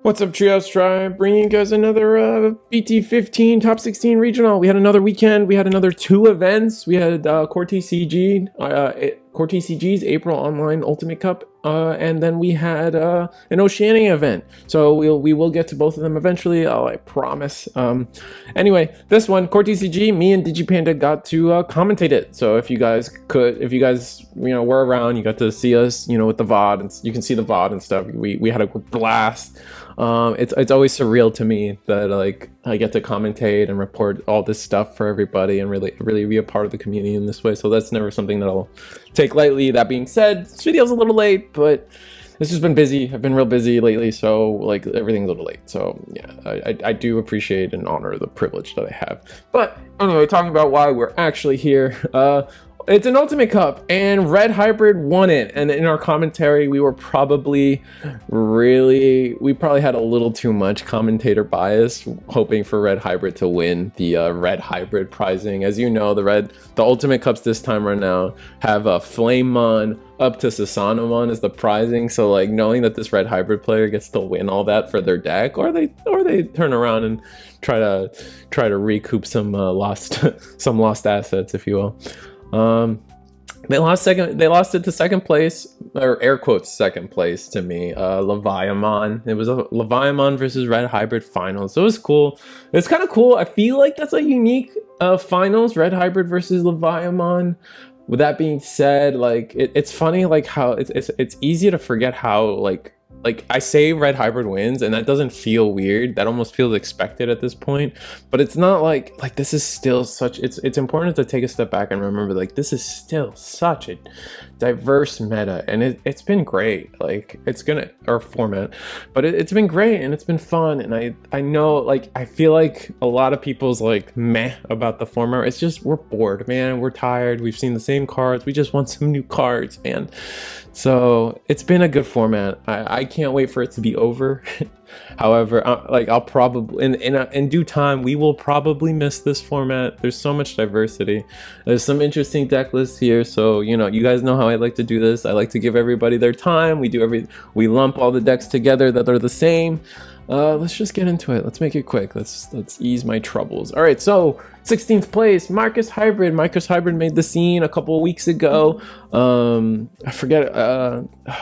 What's up, Trios Tribe? Bringing you guys another BT15 Top 16 Regional. We had another weekend. We had another two events. We had CoreTCG's April Online Ultimate Cup, and then we had an Oceania event. So we will get to both of them eventually. I promise. Anyway, this one, CoreTCG, me and Digipanda got to commentate it. So if you guys were around, you got to see us, with the VOD, and you can see the VOD and stuff. We had a blast. It's always surreal to me that I get to commentate and report all this stuff for everybody and really be a part of the community in this way. So that's never something that I'll take lightly. That being said, this video's a little late, but it's just been busy. I've been real busy lately, so everything's a little late. So yeah, I do appreciate and honor the privilege that I have. But anyway, talking about why we're actually here. It's an Ultimate Cup, and Red Hybrid won it. And in our commentary, we probably had a little too much commentator bias, hoping for Red Hybrid to win the Red Hybrid prizing. As you know, the Ultimate Cups this time right now have a Flamemon up to Susanomon as the prizing. So knowing that this Red Hybrid player gets to win all that for their deck, or they turn around and try to recoup some lost assets, if you will. They lost it to second place, or air quotes second place to me. Leviamon. It was a Leviamon versus Red Hybrid finals. So it was cool. It's kind of cool. I feel like that's a unique finals, Red Hybrid versus Leviamon. With that being said, it's funny how it's easy to forget how I say Red Hybrid wins, and that doesn't feel weird. That almost feels expected at this point. But it's not like this is still such. It's important to take a step back and remember this is still such a diverse meta, and it's been great. Format, but it's been great, and it's been fun. And I know I feel like a lot of people's meh about the format. It's just we're bored, man. We're tired. We've seen the same cards. We just want some new cards, man. So it's been a good format. I can't wait for it to be over. However, I'll probably in due time we will probably miss this format. There's so much diversity. There's some interesting deck lists here. So you guys know how I like to do this. I like to give everybody their time. We lump all the decks together that are the same. Let's just get into it. Let's make it quick. Let's ease my troubles. All right, so 16th place, Marcus Hybrid. Marcus Hybrid made the scene a couple of weeks ago. I forget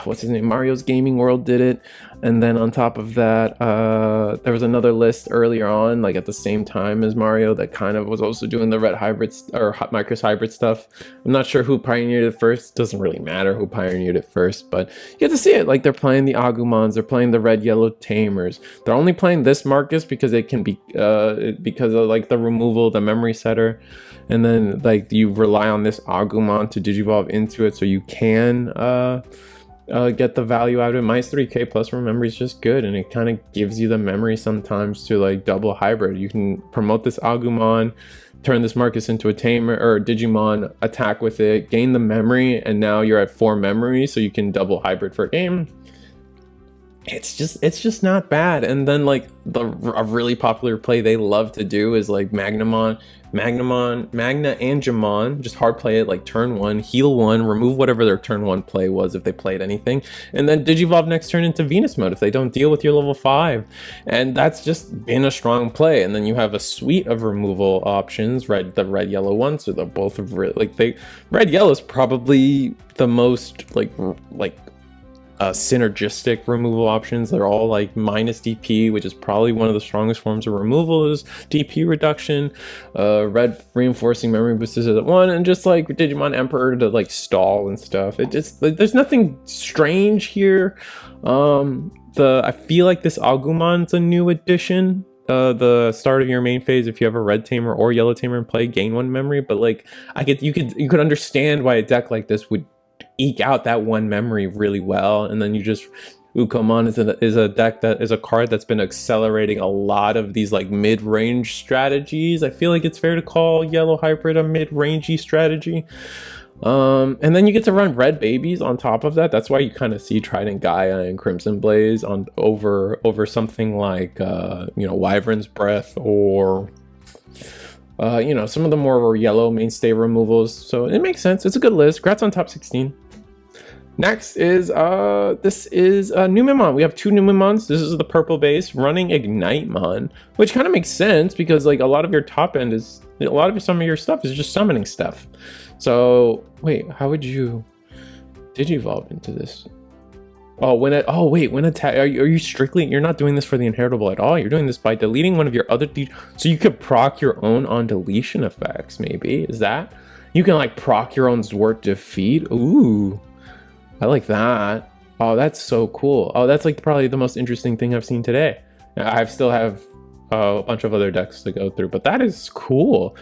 what's his name. Mario's Gaming World did it, and then on top of that, there was another list earlier on, at the same time as Mario, that kind of was also doing the Red Hybrid or Marcus Hybrid stuff. I'm not sure who pioneered it first. Doesn't really matter who pioneered it first, but you get to see it. They're playing the Agumons, they're playing the Red Yellow Tamers. They're only playing this Marcus because it can be because of the removal, the memory setter, and then you rely on this Agumon to digivolve into it, so you can get the value out of it. Minus 3k plus from memory is just good, and it kind of gives you the memory sometimes to double hybrid. You can promote this Agumon, turn this Marcus into a Tamer or Digimon, attack with it, gain the memory, and now you're at 4 memory, so you can double hybrid for a game. It's just not bad. And then a really popular play they love to do is Magna and Jamon. Just hard play it turn 1, heal 1, remove whatever their turn 1 play was if they played anything, and then digivolve next turn into Venus mode if they don't deal with your level 5. And that's just been a strong play. And then you have a suite of removal options. The red yellow ones, so they're both of red yellow is probably the most synergistic removal options. They're all minus DP, which is probably one of the strongest forms of removal is DP reduction. Red reinforcing memory boosters at 1, and just Digimon Emperor to stall and stuff. It just there's nothing strange here. I feel like this Agumon's a new addition. The start of your main phase, if you have a red tamer or yellow tamer in play, gain 1 memory. But you could understand why a deck like this would eke out that 1 memory really well. And then Loogamon is a deck that is a card that's been accelerating a lot of these mid-range strategies. I feel like it's fair to call Yellow Hybrid a mid-rangey strategy. And then you get to run red babies on top of that. That's why you kind of see Trident Gaia and Crimson Blaze over something Wyvern's Breath, or some of the more yellow mainstay removals. So it makes sense. It's a good list. Congrats on top 16. Next is this is Numemon. We have two Numemons. This is the purple base running Ignitemon, which kind of makes sense because like a lot of your top end is some of your stuff is just summoning stuff. So wait, how would you Digivolve into this? Oh, when attack, are you strictly, you're not doing this for the inheritable at all. You're doing this by deleting one of your other, so you could proc your own on deletion effects, maybe. Is that? You can like proc your own Zwart defeat. Ooh. I like that. Oh, that's so cool. Oh, that's like probably the most interesting thing I've seen today. I still have a bunch of other decks to go through, but that is cool.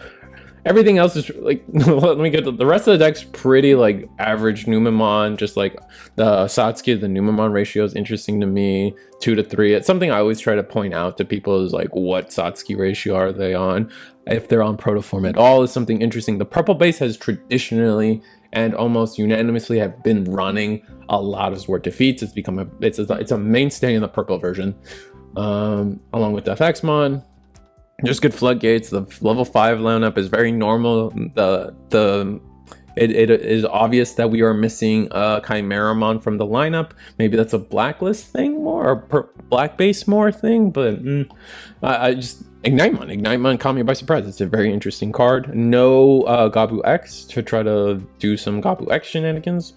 Everything else is like, let me get the rest of the deck's pretty like average Numemon, just like the Satsuki to the Numemon ratio is interesting to me, 2 to 3. It's something I always try to point out to people is like, what Satsuki ratio are they on? If they're on protoform at all is something interesting. The purple base has traditionally and almost unanimously have been running a lot of Zwart defeats. It's become it's a mainstay in the purple version, along with FXmon. Just good floodgates. The level 5 lineup is very normal. It is obvious that we are missing a Chimeramon from the lineup. Maybe that's a blacklist thing more, or black base more thing, but I just Ignitemon caught me by surprise. It's a very interesting card. No Gabu X to try to do some Gabu X shenanigans.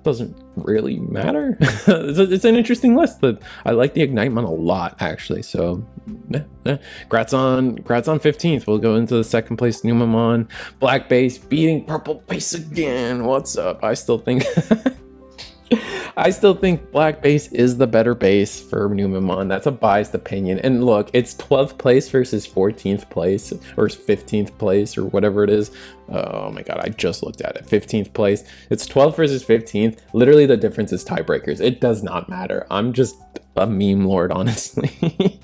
Doesn't really matter. It's an interesting list. That I like the Ignitemon a lot, actually. So, Grats on 15th. We'll go into the second place Numemon. Black base beating purple base again. What's up? I still think black base is the better base for Numemon. That's a biased opinion. And look, it's 12th place versus 14th place or 15th place or whatever it is. Oh my god, I just looked at it. 15th place. It's 12th versus 15th. Literally the difference is tiebreakers. It does not matter. I'm just a meme lord, honestly.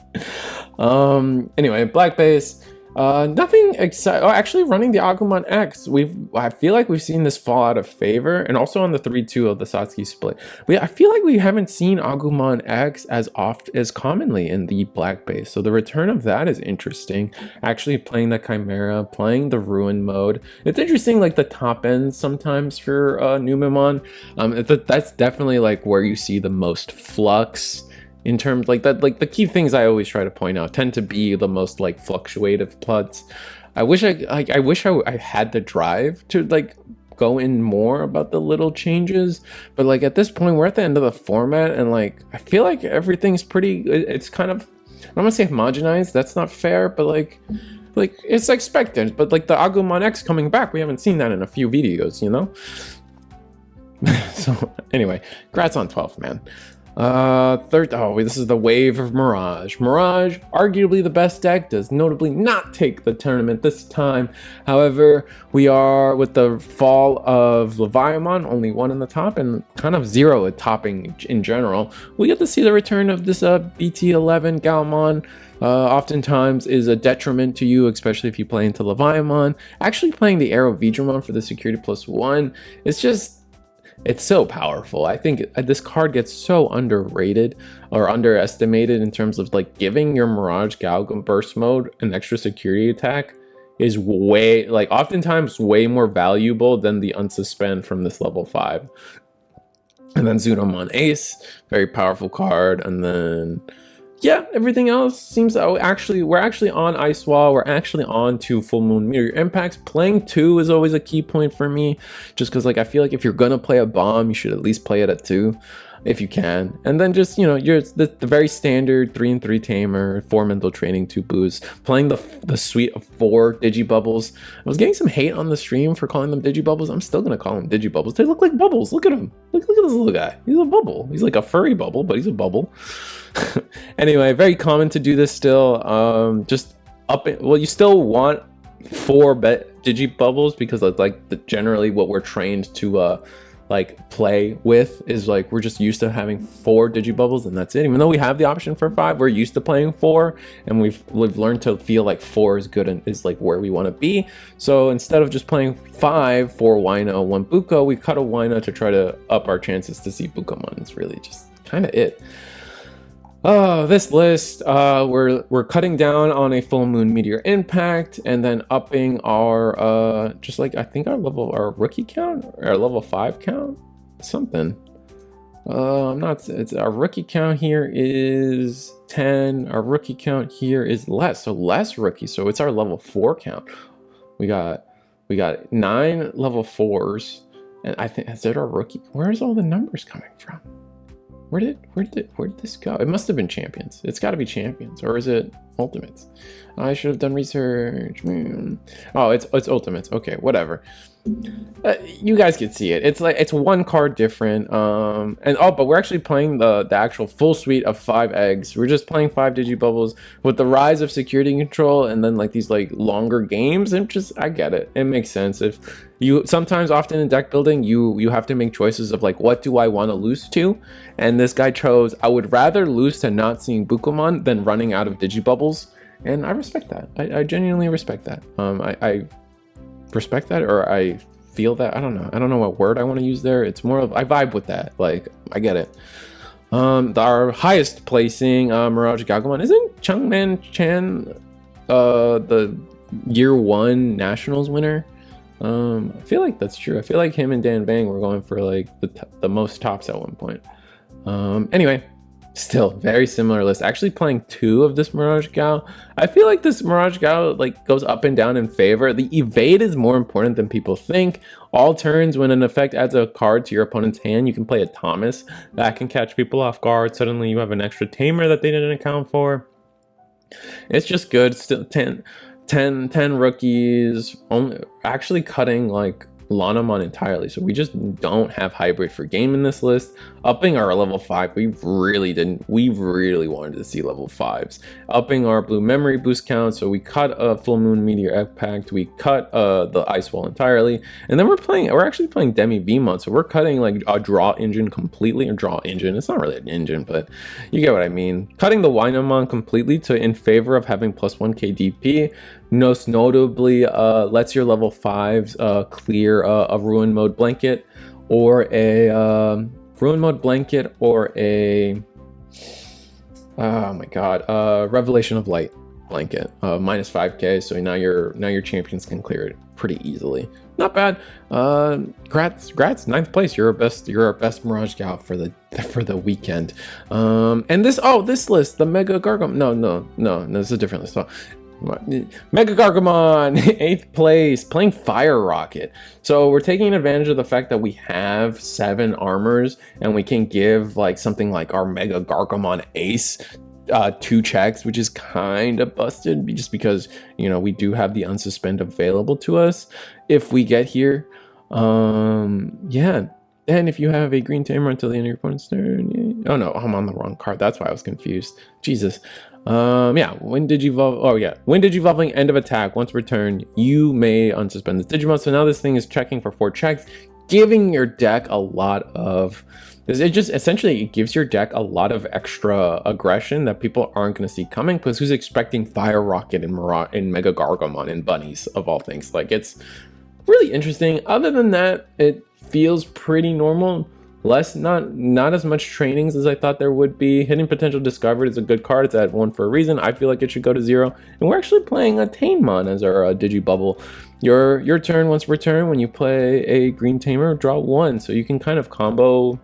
Anyway, black base. Nothing exciting. Oh, actually running the Agumon X. I feel like we've seen this fall out of favor, and also on the 3-2 of the Satsuki split. I feel like we haven't seen Agumon X as commonly in the black base. So the return of that is interesting. Actually playing the Chimera, playing the Ruin mode. It's interesting, like the top end sometimes for Numemon. That's definitely like where you see the most flux. In terms like that, like the key things I always try to point out tend to be the most like fluctuative plots. I wish I had the drive to like go in more about the little changes, but like at this point we're at the end of the format, and like I feel like everything's pretty. It's kind of, I don't want to say homogenized. That's not fair, but like it's expected. But like the Agumon X coming back, we haven't seen that in a few videos, you know. So anyway, congrats on 12th, man. This is the wave of Mirage. Mirage, arguably the best deck, does notably not take the tournament this time. However, we are with the fall of Leviamon, only 1 in the top and kind of 0 at topping in general. We get to see the return of this BT15 Gaomon. Oftentimes is a detriment to you, especially if you play into Leviamon. Actually playing the Arrow Vidramon for the security +1, it's so powerful. I think this card gets so underrated or underestimated in terms of like giving your Miragegaogamon burst mode an extra security attack is oftentimes way more valuable than the unsuspend from this level 5. And then Numemon Ace, very powerful card. And then yeah, everything else seems we're actually on Ice Wall. We're actually on 2 Full Moon Meteor Impacts. Playing 2 is always a key point for me, just because like I feel like if you're gonna play a bomb, you should at least play it at 2 if you can. And then just, you know, you're the very standard 3 and 3 tamer, 4 mental training, 2 boosts, playing the suite of 4 Digibubbles. I was getting some hate on the stream for calling them Digibubbles. I'm still gonna call them Digibubbles. They look like bubbles. Look at him. Look at this little guy. He's a bubble. He's like a furry bubble, but he's a bubble. Anyway, very common to do this still. You still want 4 Digibubbles because like generally what we're trained to like play with is like we're just used to having 4 Digibubbles and that's it. Even though we have the option for 5, we're used to playing 4, and we've learned to feel like 4 is good and is like where we want to be. So instead of just playing 5, 4 Wino, 1 Buko, we cut a Wino to try to up our chances to see Bukomon. It's really just kind of it. Oh, this list, we're cutting down on a Full Moon Meteor Impact and then upping our, just like, I think our rookie count, our level 5 count. something. I'm not. It's our rookie count here is 10. Our rookie count here is less, so less rookies. So it's our level 4 count. We got 9 level 4s, and I think is it our rookie? Where's all the numbers coming from? Where did this go? It must have been champions. It's got to be champions, or is it ultimates? I should have done research. Oh, it's ultimates. Okay, whatever. You guys can see it. It's like it's one card different. But we're actually playing the actual full suite of 5 eggs. We're just playing 5 Digibubbles with the rise of security control, and then like these like longer games. And just I get it. It makes sense. If you often in deck building, you have to make choices of like, what do I want to lose to? And this guy chose, I would rather lose to not seeing Loogamon than running out of Digibubbles. And I respect that. I genuinely respect that. I respect that, or I feel that. I don't know what word I want to use there. It's more of I vibe with that. Like I get it. Our highest placing Miragegaogamon, isn't Chungman Chan the year 1 nationals winner? I feel like that's true. I feel like him and Dan Bang were going for like the most tops at one point. Anyway, still very similar list. Actually playing 2 of this Miragegow. I feel like this Miragegow like goes up and down in favor. The evade is more important than people think. All turns, when an effect adds a card to your opponent's hand, you can play a Thomas. That can catch people off guard. Suddenly you have an extra tamer that they didn't account for. It's just good. Still 10 rookies. Only actually cutting like Leomon entirely, so we just don't have hybrid for game in this list. Upping our level 5, we really wanted to see level 5s. Upping our blue memory boost count, so we cut a full moon meteor egg pact, we cut the ice wall entirely, and then we're actually playing Demi-Vmon, so we're cutting like a draw engine completely. Or draw engine, it's not really an engine, but you get what I mean. Cutting the Numemon completely in favor of having +1 KDP. Most notably, lets your level 5s clear a ruin mode blanket, or a oh my god, revelation of light blanket, -5k. So now your champions can clear it pretty easily. Not bad. Grats, 9th place. You're our best Miragegow for the weekend. And this list, the Megagargomon. No, this is a different list. Megagargomon, 8th place, playing Fire Rocket. So we're taking advantage of the fact that we have 7 armors, and we can give like something like our Megagargomon Ace 2 checks, which is kind of busted, just because we do have the unsuspend available to us if we get here. Yeah. And if you have a green tamer until the end of your opponent's turn, yeah. Oh no, I'm on the wrong card. That's why I was confused. Jesus. Yeah, when Digivolving, end of attack. Once returned, you may unsuspend this Digimon. So now this thing is checking for 4 checks, giving your deck a lot of it gives your deck a lot of extra aggression that people aren't going to see coming, because who's expecting Fire Rocket in Megagargomon and bunnies of all things? Like, it's really interesting. Other than that, it feels pretty normal. Not as much trainings as I thought there would be. Hidden Potential discovered is a good card. It's at 1 for a reason. I feel like it should go to 0. And we're actually playing a Tamemon as our Digibubble. Your turn, once return, when you play a green tamer, draw 1. So you can kind of combo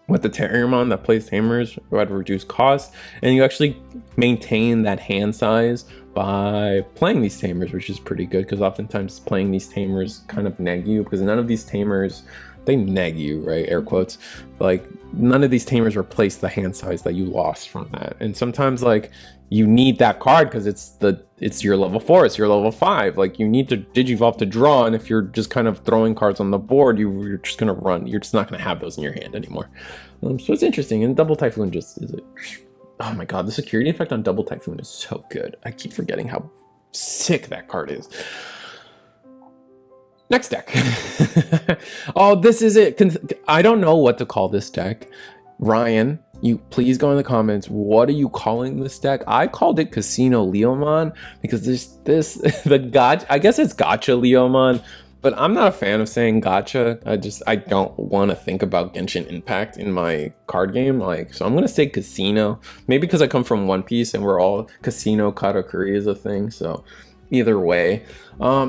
with the Terriermon that plays tamers at a reduced cost, and you actually maintain that hand size by playing these tamers, which is pretty good, because oftentimes playing these tamers kind of neg you, because none of these tamers, they neg you, right? Air quotes. Like, none of these tamers replace the hand size that you lost from that. And sometimes, like, you need that card because it's your level 4, it's your level 5. Like, you need to Digivolve to draw, and if you're just kind of throwing cards on the board, you're just gonna run. You're just not gonna have those in your hand anymore. So it's interesting. And Double Typhoon just is it. Oh my god, the security effect on Double Typhoon is so good. I keep forgetting how sick that card is. Next deck. Oh, this is it. I don't know what to call this deck. Ryan, you please go in the comments. What are you calling this deck? I called it Casino Leomon because I guess it's Gotcha Leomon, but I'm not a fan of saying Gotcha. I don't want to think about Genshin Impact in my card game. So I'm gonna say Casino. Maybe because I come from One Piece and we're all Casino Katakuri is a thing. So either way.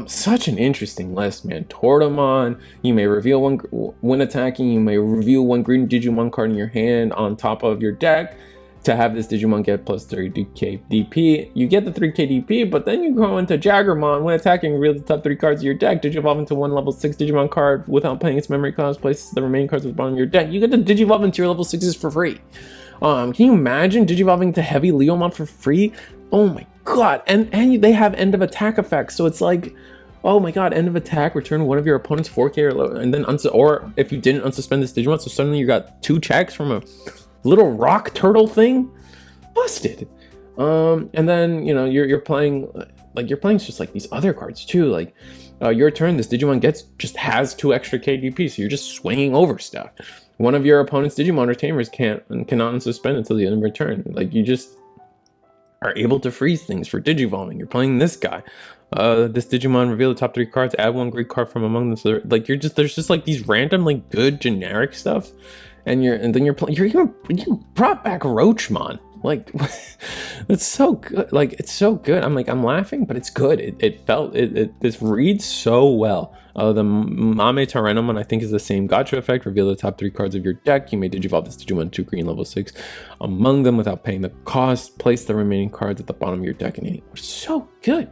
Such an interesting list, man. Tortomon, you may reveal one when attacking, you may reveal one green Digimon card in your hand on top of your deck to have this Digimon get plus 30k DP. You get the 3k DP, but then you go into Jaggermon. When attacking, reveal the top 3 cards of your deck. Digivolve into one level 6 Digimon card without paying its memory cost. Place the remaining cards at the bottom of your deck. You get to Digivolve into your level 6s for free. Can you imagine Digivolving to heavy Leomon for free? Oh my god. And they have end of attack effects, so it's like, oh my god, end of attack, return one of your opponent's 4k or lower, and then or if you didn't unsuspend this Digimon, so suddenly you got 2 checks from a little rock turtle thing. Busted. And then, you know, you're playing just like these other cards too, like your turn, this Digimon just has 2 extra KDP, so you're just swinging over stuff. One of your opponent's Digimon or Tamers cannot unsuspend until the end of your turn. Like, you just are able to freeze things for Digivolving. You're playing this guy. This Digimon, reveal the top 3 cards, add 1 Greek card from among them. So like, there's just like these random like good generic stuff, and then you brought back Roachmon. Like, it's so good. Like, it's so good. I'm laughing, but it's good. This reads so well. The Mame Tyrannomon, I think, is the same gotcha effect. Reveal the top 3 cards of your deck. You may Digivolve this Digimon 2 green level 6 among them without paying the cost. Place the remaining cards at the bottom of your deck in any order. So good.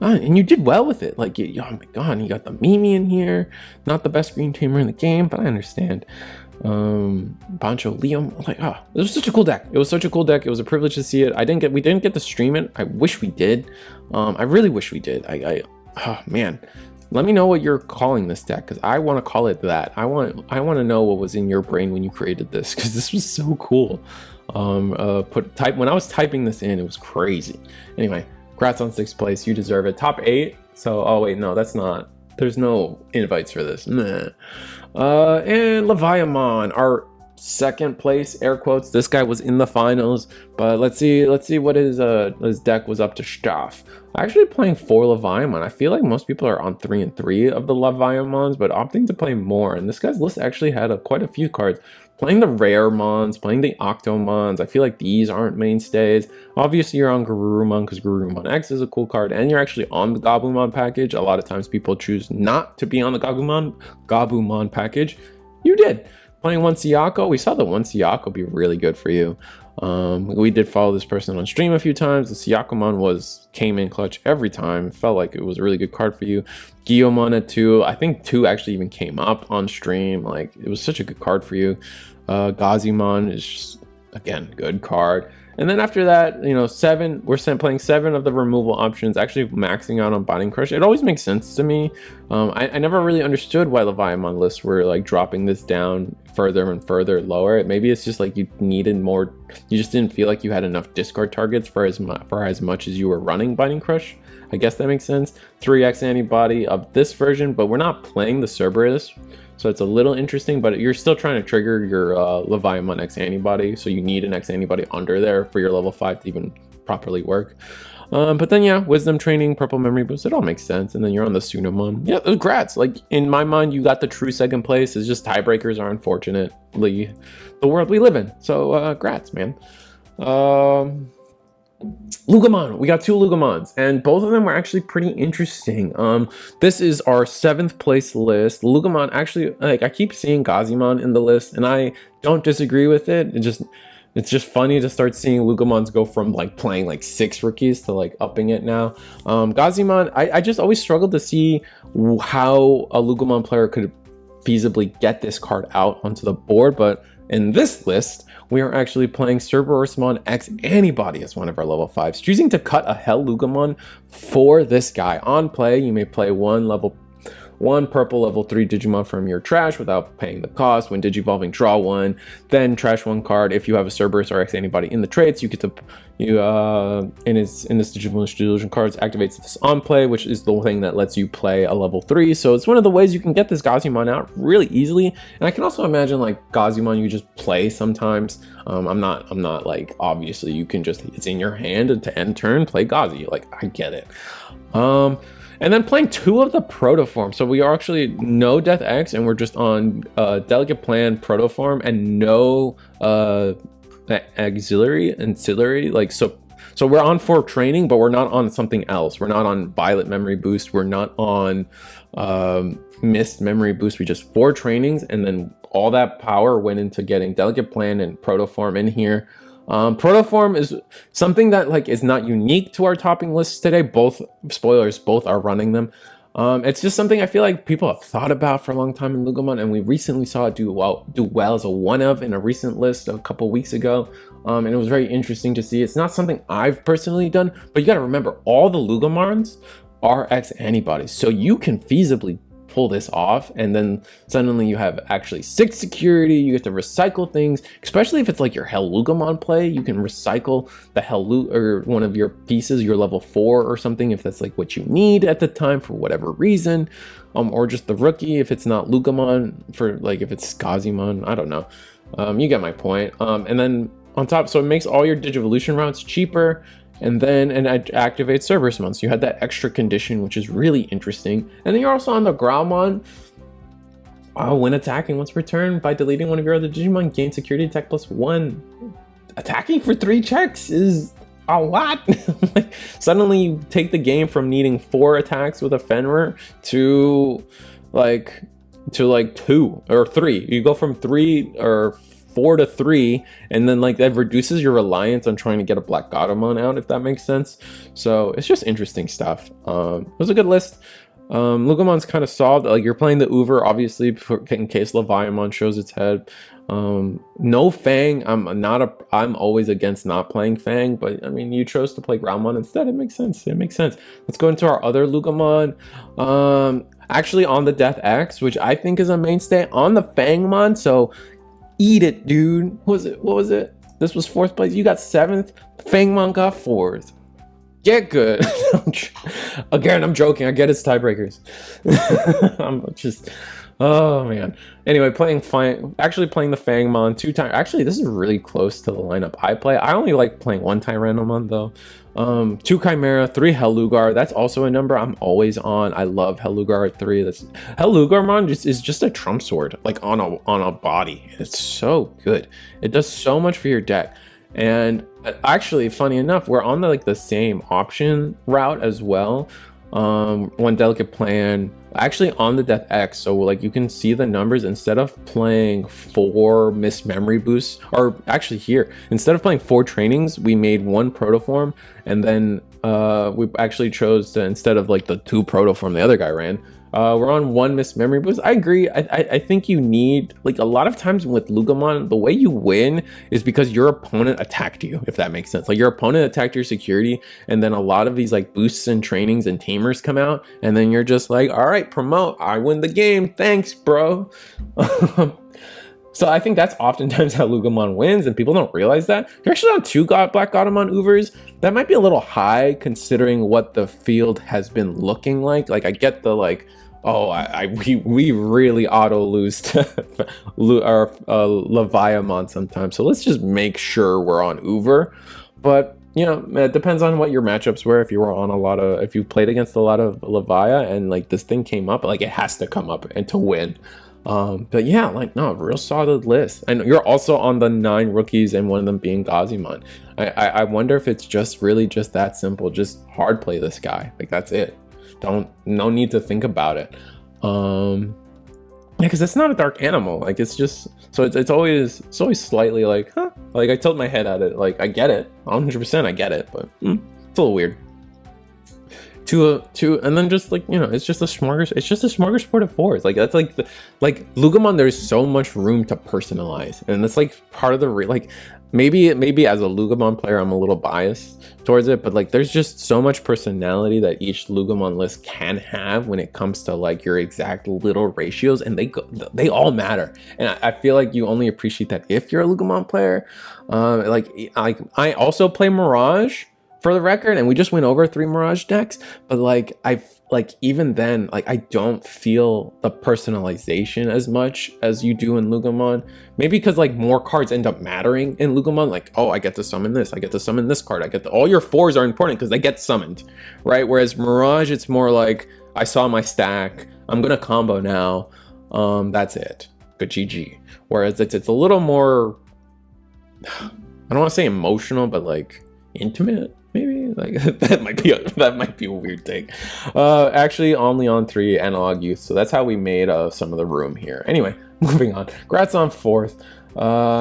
And you did well with it. Like, oh my god, you got the Mimi in here. Not the best green tamer in the game, but I understand. Bancho, Liam, like, it was such a cool deck. It was such a cool deck. It was a privilege to see it. We didn't get to stream it. I wish we did. I really wish we did. Oh man, let me know what you're calling this deck, because I want to call it that. I want to know what was in your brain when you created this, because this was so cool. When I was typing this in, it was crazy. Anyway, congrats on 6th place. You deserve it. Top 8. So, oh wait, no, that's not. There's no invites for this. Nah. And Leviamon, our 2nd place, air quotes. This guy was in the finals, but let's see what his deck was up to stuff. Actually playing 4 Leviamon. I feel like most people are on 3 and 3 of the Leviamons, but opting to play more. And this guy's list actually had quite a few cards. Playing the rare mons, playing the Octomons. I feel like these aren't mainstays. Obviously, you're on Garurumon because Garurumon X is a cool card, and you're actually on the Gabumon package. A lot of times people choose not to be on the Gabumon package. You did. Playing 1 Siyako. We saw the 1 Siyako be really good for you. We did follow this person on stream a few times. The Siyakomon came in clutch every time. It felt like it was a really good card for you. Gyomon at 2. I think 2 actually even came up on stream. Like, it was such a good card for you. Gazimon is just, again, good card. And then after that, you know, 7, we're playing 7 of the removal options, actually maxing out on Binding Crush. It always makes sense to me. I never really understood why Leviamon lists were like dropping this down further and further lower. Maybe it's just like you needed more, you just didn't feel like you had enough discard targets for as much as you were running Binding Crush. I guess that makes sense. 3x antibody of this version, but we're not playing the Cerberus. So it's a little interesting, but you're still trying to trigger your Leviamon X antibody, so you need an X antibody under there for your level 5 to even properly work. But then, yeah, Wisdom Training, Purple Memory Boost, it all makes sense. And then you're on the Numemon. Yeah, congrats. Like, in my mind, you got the true 2nd place. It's just tiebreakers are unfortunately the world we live in. So, congrats, man. Loogamon, we got 2 Loogamons, and both of them were actually pretty interesting. This is our 7th place list. Loogamon, actually, like, I keep seeing Gazimon in the list, and I don't disagree with it. It's just funny to start seeing Loogamons go from like playing like 6 rookies to like upping it now. Gazimon, I just always struggled to see how a Loogamon player could feasibly get this card out onto the board, but in this list, we are actually playing Cerberusmon X Antibody as one of our level 5s, choosing to cut a Hell Loogamon for this guy. On play, you may play 1 purple level 3 Digimon from your trash without paying the cost. When Digivolving, draw 1, then trash 1 card. If you have a Cerberus or X Antibody in the trades, you get to in this Digimon Illusion cards activates this on play, which is the thing that lets you play a level 3. So it's one of the ways you can get this Gazimon out really easily. And I can also imagine like Gazimon you just play sometimes. I'm not like, obviously you can just, it's in your hand and to end turn play Gazi. Like, I get it. And then playing 2 of the Protoform. So we are actually no Death X, and we're just on Delicate Plan Protoform and no ancillary. Like, so So we're on 4 training, but we're not on something else. We're not on Violet Memory Boost. We're not on Mist Memory Boost. We just 4 trainings, and then all that power went into getting Delicate Plan and Protoform in here. Protoform is something that like is not unique to our topping lists today. Both spoilers, both are running them. It's just something I feel like people have thought about for a long time in Loogamon, and we recently saw it do well as a one of in a recent list a couple weeks ago. And it was very interesting to see. It's not something I've personally done, but you got to remember all the Loogamons are X antibodies, so you can feasibly pull this off, and then suddenly you have actually 6 security. You get to recycle things, especially if it's like your Loogamon play. You can recycle the or one of your pieces, your level 4 or something, if that's like what you need at the time for whatever reason, or just the rookie if it's not Loogamon, for like if it's Skazimon, I don't know. You get my point. And then on top, so it makes all your Digivolution routes cheaper. And then it activates Cerberusmon, so you had that extra condition, which is really interesting. And then you're also on the Growlmon. When attacking, once returned by deleting one of your other Digimon, gain security attack +1. Attacking for 3 checks is a lot. Like, suddenly you take the game from needing 4 attacks with a Fenrir to 2 or 3. You go from 3 or 4 to 3, and then like that reduces your reliance on trying to get a Black Godamon out, if that makes sense. So it's just interesting stuff. It was a good list. Loogamon's kind of solved. Like, you're playing the Uber, obviously, in case Leviamon shows its head. No Fang. I'm always against not playing Fang, but I mean, you chose to play Growlmon instead. It makes sense. It makes sense. Let's go into our other Loogamon. Actually on the Death X, which I think is a mainstay on the Fangmon. So eat it, dude. What was it? This was 4th place. You got 7th. Fangmon got 4th. Get good. Again, I'm joking. I get it's tiebreakers. I'm just, oh man. Anyway, actually playing the Fangmon 2 times. Actually, this is really close to the lineup I play. I only like playing 1 Tyrannomon though. 2 Chimera, 3 Hellugar. That's also a number I'm always on. I love Hellugar at 3. That's Hellugarmon is just a trump sword, like on a body. It's so good. It does so much for your deck. And actually, funny enough, we're on the same option route as well. 1 Delicate Plan, actually on the Death X. So like you can see the numbers. Instead of playing 4 Mist Memory Boosts, or actually here, instead of playing 4 trainings, we made 1 Protoform, and then we actually chose to, instead of like the 2 Protoform the other guy ran, we're on 1 Mist Memory Boost. I agree. I think you need, like, a lot of times with Loogamon, the way you win is because your opponent attacked you, if that makes sense. Like, your opponent attacked your security, and then a lot of these like boosts and trainings and tamers come out, and then you're just like, all right, promote, I win the game, thanks, bro. So I think that's oftentimes how Loogamon wins, and people don't realize that. You're actually on 2 Black Godamon Uvers. That might be a little high considering what the field has been looking like. Like, I get the like, oh, we really auto lose to Leviamon sometimes. So let's just make sure we're on Uber. But you know, it depends on what your matchups were. If you were on if you played against a lot of Levia and like this thing came up, like it has to come up and to win. But yeah, like, no, real solid list. And you're also on the 9 rookies, and one of them being Gazimon. I wonder if it's just really just that simple. Just hard play this guy. Like, that's it. No need to think about it. Yeah, because it's not a dark animal. Like, it's just, so it's always slightly like, huh? Like, I tilt my head at it. Like, I get it, 100% I get it, but it's a little weird. And then just like, you know, it's just a smorgasbord of 4s. Like, that's like Loogamon, there's so much room to personalize, and that's like part of the like, maybe as a Loogamon player I'm a little biased towards it, but like there's just so much personality that each Loogamon list can have when it comes to like your exact little ratios, and they all matter. And I feel like you only appreciate that if you're a Loogamon player. Like I also play Mirage, for the record, and we just went over 3 Mirage decks, but like even then, like, I don't feel the personalization as much as you do in Loogamon. Maybe because like more cards end up mattering in Loogamon. Like, oh, I get to summon this, I get to summon this card, all your 4s are important because they get summoned, right? Whereas Mirage, it's more like, I saw my stack, I'm gonna combo now, that's it, good GG. Whereas it's a little more, I don't want to say emotional, but like, intimate, maybe. Like that might be a weird take. Actually only on 3 analog youth, so that's how we made some of the room here. Anyway, moving on. Grats on 4th.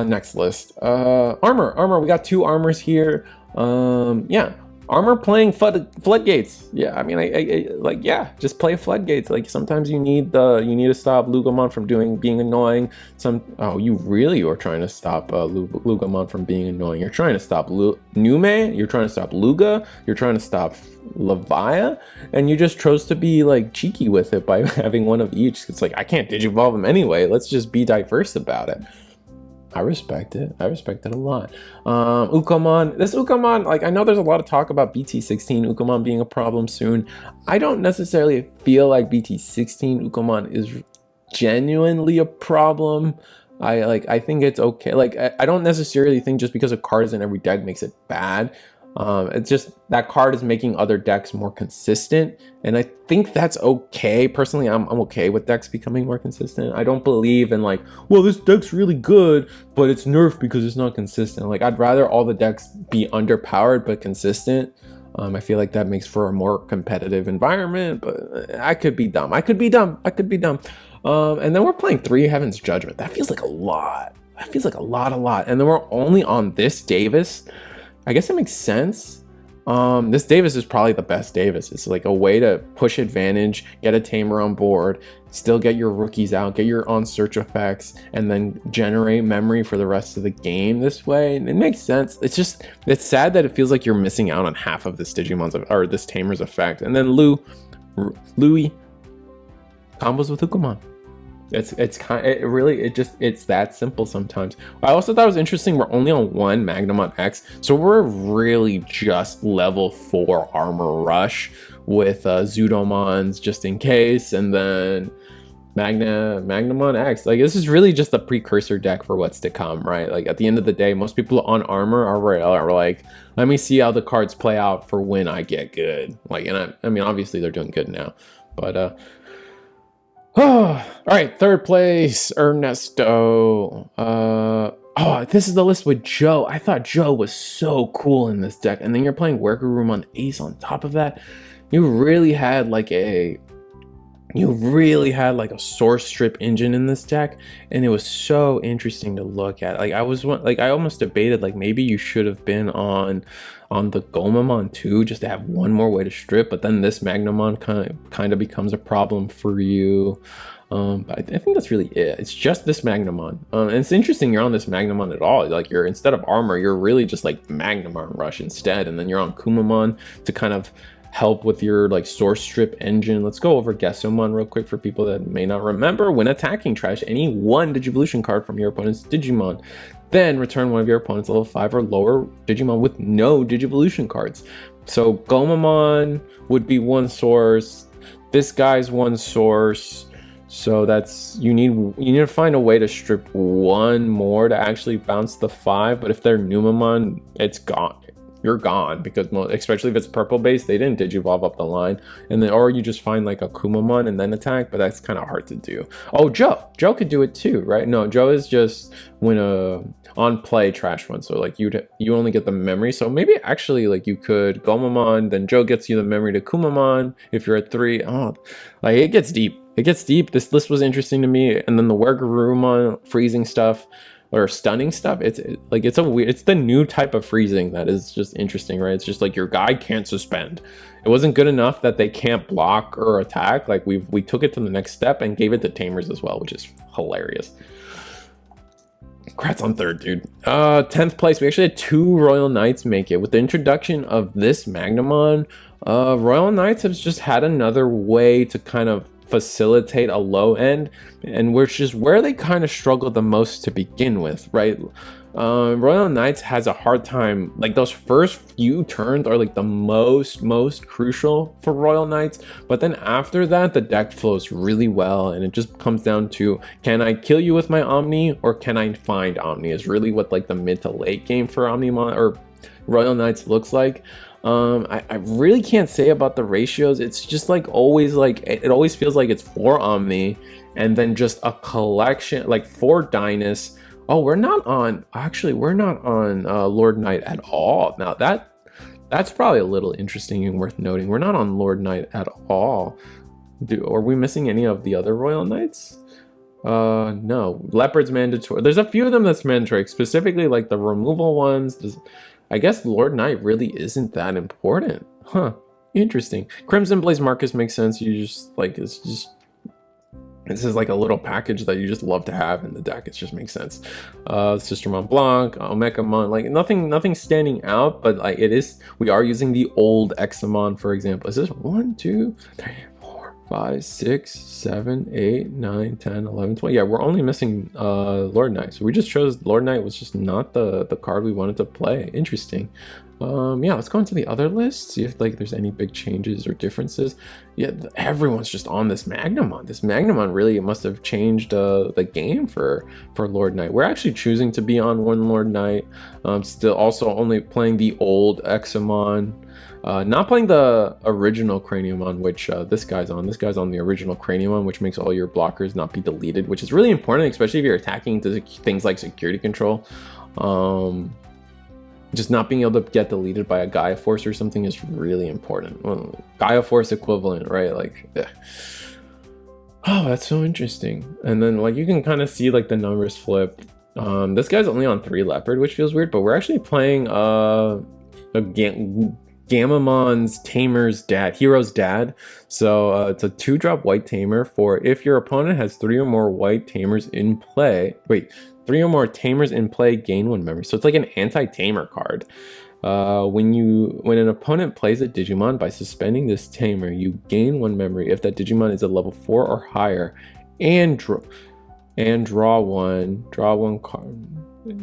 Next list. Armor. We got 2 armors here. Yeah. Armor playing floodgates. Yeah, I mean, I like, yeah, just play floodgates. Like sometimes you need to stop Loogamon from being annoying. You really are trying to stop Loogamon from being annoying. You're trying to stop Nume. You're trying to stop Luga. You're trying to stop Levia, and you just chose to be like cheeky with it by having one of each. It's like, I can't digivolve them anyway. Let's just be diverse about it. I respect it. I respect it a lot. Ukomon. This Ukomon, like, I know there's a lot of talk about BT16 Ukomon being a problem soon. I don't necessarily feel like BT16 Ukomon is genuinely a problem. I think it's okay. Like, I don't necessarily think just because a card is in every deck makes it bad. It's just that card is making other decks more consistent, and I think that's okay. Personally, I'm okay with decks becoming more consistent. I don't believe in like, well, this deck's really good, but it's nerfed because it's not consistent. Like, I'd rather all the decks be underpowered but consistent. I feel like that makes for a more competitive environment, but I could be dumb. And then we're playing 3 Heaven's Judgment. That feels like a lot. And then we're only on this Davis. I guess it makes sense. This Davis is probably the best Davis. It's like a way to push advantage, get a tamer on board, still get your rookies out, get your on search effects, and then generate memory for the rest of the game this way. And it makes sense. It's sad that it feels like you're missing out on half of this this tamer's effect. And then Louis combos with Loogamon. It's that simple sometimes. I also thought it was interesting, we're only on 1 Magnamon X, so we're really just level 4 armor rush with Zudomons just in case, and then Magnamon X. Like, this is really just a precursor deck for what's to come, right? Like, at the end of the day, most people on armor are like, let me see how the cards play out for when I get good. Like, and I mean, obviously they're doing good now, but all right, 3rd place, Ernesto. This is the list with Joe. I thought Joe was so cool in this deck, and then you're playing Workerroom Ace on top of that. You really had like a source strip engine in this deck, and it was so interesting to look at. Like, I almost debated like maybe you should have been on the Gomamon too, just to have one more way to strip, but then this Magnamon kind of becomes a problem for you. But I think that's really it. It's just this Magnamon. And it's interesting you're on this Magnamon at all. Like, you're, instead of armor, you're really just like Magnamon Rush instead, and then you're on Kumamon to kind of help with your like source strip engine. Let's go over Gesomon real quick for people that may not remember. When attacking, trash any 1 Digivolution card from your opponent's Digimon. Then return one of your opponent's level 5 or lower Digimon with no Digivolution cards. So Gomamon would be 1 source. This guy's 1 source. So that's, you need to find a way to strip 1 more to actually bounce the 5. But if they're Numemon, it's gone. You're gone, because especially if it's purple based, they didn't digivolve up the line, and then, or you just find like a Kumamon and then attack, but that's kind of hard to do. Oh, Joe could do it too, right? No, Joe is just when on play trash one, so like you only get the memory. So maybe actually like you could Gomamon, then Joe gets you the memory to Kumamon if you're at 3. Oh, like it gets deep. This list was interesting to me, and then the Workerroom freezing stuff or stunning stuff, it's the new type of freezing that is just interesting, right? It's just like your guy can't suspend. It wasn't good enough that they can't block or attack. Like we took it to the next step and gave it to tamers as well, which is hilarious. Congrats on 3rd, dude. 10th place, we actually had 2 Royal Knights make it. With the introduction of this Magnamon, Royal Knights have just had another way to kind of facilitate a low end, and which is where they kind of struggled the most to begin with, right? Royal Knights has a hard time, like those first few turns are like the most crucial for Royal Knights, but then after that the deck flows really well, and it just comes down to, can I kill you with my Omni or can I find Omni, is really what like the mid to late game for Omnimon or Royal Knights looks like. I really can't say about the ratios. It's just like always, like it always feels like it's 4 Omni and then just a collection, like 4 Dynus. Oh, we're not on Lord Knight at all. Now that That's probably a little interesting and worth noting. We're not on Lord Knight at all. Are we missing any of the other Royal Knights? No. Leopard's mandatory. There's a few of them that's mandatory, specifically like the removal ones. I guess Lord Knight really isn't that important. Huh. Interesting. Crimson Blaze Marcus makes sense. You just like this is like a little package that you just love to have in the deck. It just makes sense. Sister Mont Blanc, Megagargomon, like nothing standing out, but like we are using the old Examon, for example. Is this 1, 2, 3, 4, 5, 6, 7, 8, 9, 10, 11, 12? Yeah, we're only missing Lord Knight. So we just chose Lord Knight was just not the card we wanted to play. Interesting. Yeah, let's go into the other list, see if like there's any big changes or differences. Yeah, everyone's just on this Magnamon. This Magnamon really must have changed the game for Lord Knight. We're actually choosing to be on one Lord Knight. Still also only playing the old Examon. Not playing the original Craniumon, which this guy's on. This guy's on the original Craniumon, which makes all your blockers not be deleted, which is really important, especially if you're attacking into things like security control. Just not being able to get deleted by a Gaia Force or something is really important. Well, Gaia Force equivalent, right? Like, yeah. Oh, that's so interesting. And then like you can kind of see like the numbers flip. This guy's only on 3 Leopard, which feels weird, but we're actually playing Gamamon's Tamer's dad, Hero's dad. So it's a 2-drop white Tamer for if your opponent has 3 or more white Tamers in play. Wait. 3 or more Tamers in play, gain 1 memory. So it's like an anti-Tamer card. When an opponent plays a Digimon, by suspending this Tamer, you gain 1 memory if that Digimon is a level 4 or higher, and draw one card.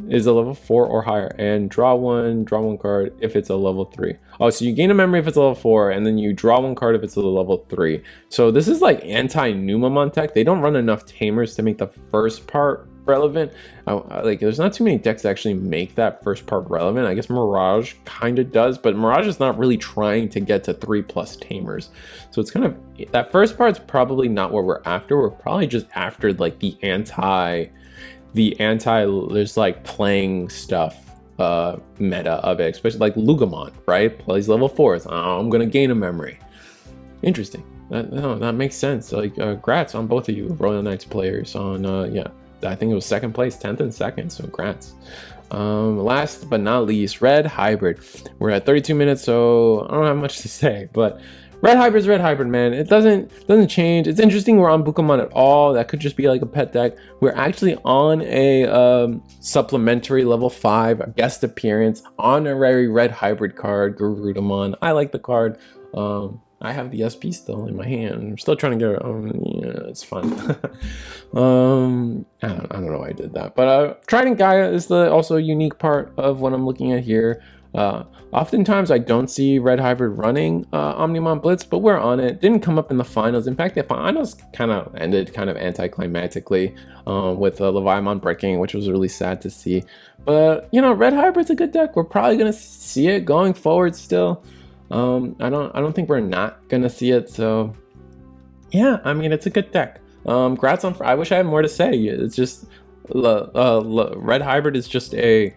Is a level 4 or higher, and draw one card if it's a level 3. Oh, so you gain a memory if it's a level 4, and then you draw 1 card if it's a level 3. So this is like anti-Numemon tech. They don't run enough Tamers to make the first part relevant. Like there's not too many decks that actually make that first part relevant. I guess Mirage kind of does, but Mirage is not really trying to get to 3+ Tamers. So it's kind of, that first part's probably not what we're after. We're probably just after like the anti there's like playing stuff meta of it, especially like Loogamon, right? Plays level 4s. Oh, I'm gonna gain a memory. Interesting. That makes sense. Like grats on both of you Royal Knights players on yeah, I think it was 2nd place, 10th and 2nd, so congrats. Last but not least, Red Hybrid. We're at 32 minutes, so I don't have much to say, but Red Hybrid's Red Hybrid, man. It doesn't change. It's interesting we're on Bukamon at all. That could just be like a pet deck. We're actually on a supplementary level 5 guest appearance, honorary Red Hybrid card, Garudamon. I like the card. I have the SP still in my hand. I'm still trying to get it. Yeah, it's fun. I don't know why I did that. But Trident Gaia is also a unique part of what I'm looking at here. Oftentimes I don't see Red Hybrid running Omnimon Blitz, but we're on it. Didn't come up in the finals. In fact, the finals kind of ended kind of anticlimactically with Leviamon breaking, which was really sad to see. But you know, Red Hybrid's a good deck. We're probably gonna see it going forward still. I don't think we're not gonna see it. So yeah, I mean, it's a good deck. Grats on. I wish I had more to say. It's just Red Hybrid is just a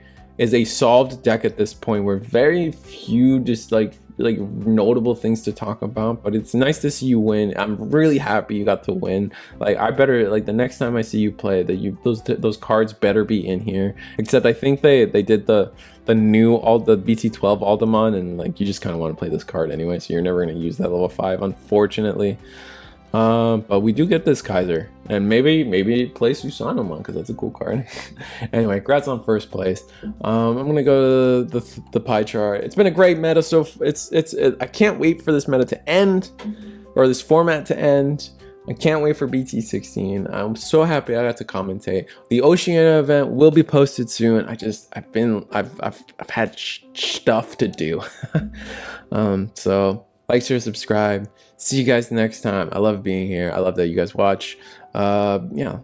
solved deck at this point. Where very few just like notable things to talk about, but it's nice to see you win. I'm really happy you got to win. Like I better, like the next time I see you play, that those cards better be in here. Except I think they did the new the BT12 Aldemon, and like you just kind of want to play this card anyway, so you're never going to use that level 5, unfortunately. But we do get this Kaiser, and maybe play Susanomon because that's a cool card. Anyway, congrats on 1st place. I'm gonna go to the pie chart. It's been a great meta, so I can't wait for this meta to end, or this format to end. I can't wait for BT16. I'm so happy I got to commentate. The Oceania event will be posted soon. I've had stuff to do. So like, share, subscribe. See you guys next time. I love being here. I love that you guys watch. Yeah,